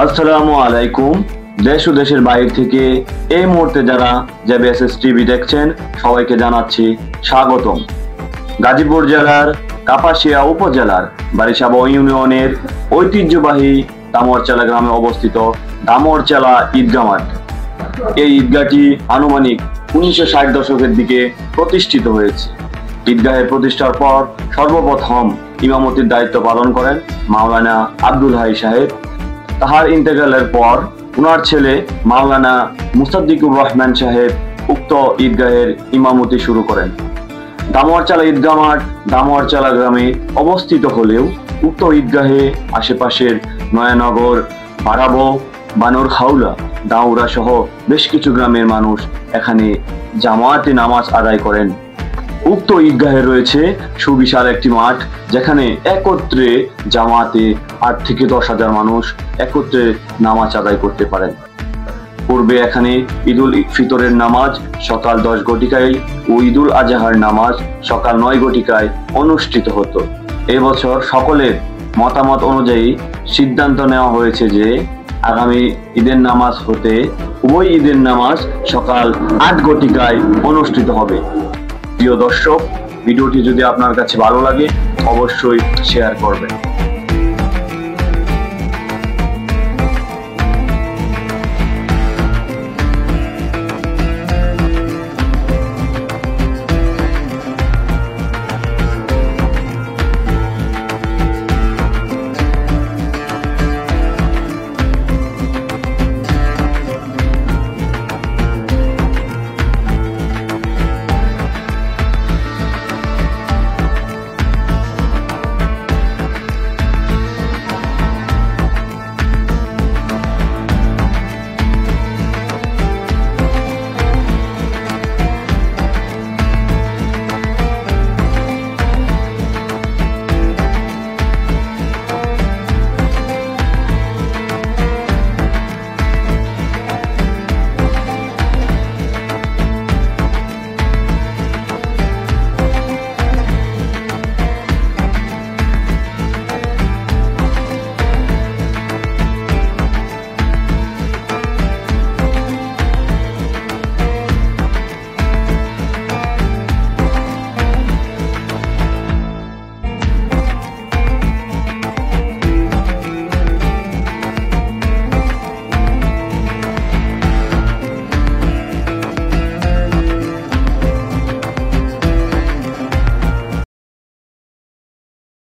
আসসালামু আলাইকুম। দেশ ও দেশের বাইরে থেকে এই মুহূর্তে যারা জেবিএসএস টিভি দেখছেন সবাইকে জানাচ্ছি স্বাগতম। গাজীপুর জেলার কাপাসিয়া উপজেলার বারিশাবা ইউনিয়নের ঐতিহ্যবাহী দামরচালা গ্রামে অবস্থিত দামরচালা ঈদগাহ মাঠ। এই ঈদগাহটি আনুমানিক 1960 দশকের দিকে প্রতিষ্ঠিত হয়েছে। ঈদগাহের প্রতিষ্ঠার পর সর্বপ্রথম ইমামতির দায়িত্ব পালন করেন মাওলানা আব্দুল হাই সাহেব। তাহার ইন্তেকালের পর উনার ছেলে মাওলানা মুসাদ্দিকুর রহমান সাহেব উক্ত ঈদগাহের ইমামতি শুরু করেন। দামরচালা ঈদগাহ মাঠ দামরচালা গ্রামে অবস্থিত হলেও উক্ত ঈদগাহে আশেপাশের নয়ানগর, বারাবো, বানরখাউলা, দাউরা সহ বেশ কিছু গ্রামের মানুষ এখানে জামাতে নামাজ আদায় করেন। উক্ত ঈদগাহে রয়েছে সুবিশাল একটি মাঠ, যেখানে একত্রে জামাতে 8 থেকে 10,000 মানুষ একত্রে নামাজ আদায় করতে পারেন। পূর্বে এখানে ঈদুল ফিতরের নামাজ সকাল 10 ঘটিকায় ও ঈদুল আজহার নামাজ সকাল 9 ঘটিকায় অনুষ্ঠিত হতো। এবছর সকলের মতামত অনুযায়ী সিদ্ধান্ত নেওয়া হয়েছে যে আগামী ঈদের নামাজ হতে উভয় ঈদের নামাজ সকাল 8 ঘটিকায় অনুষ্ঠিত হবে। প্রিয় দর্শক, ভিডিওটি যদি আপনার কাছে ভালো লাগে অবশ্যই শেয়ার করবেন।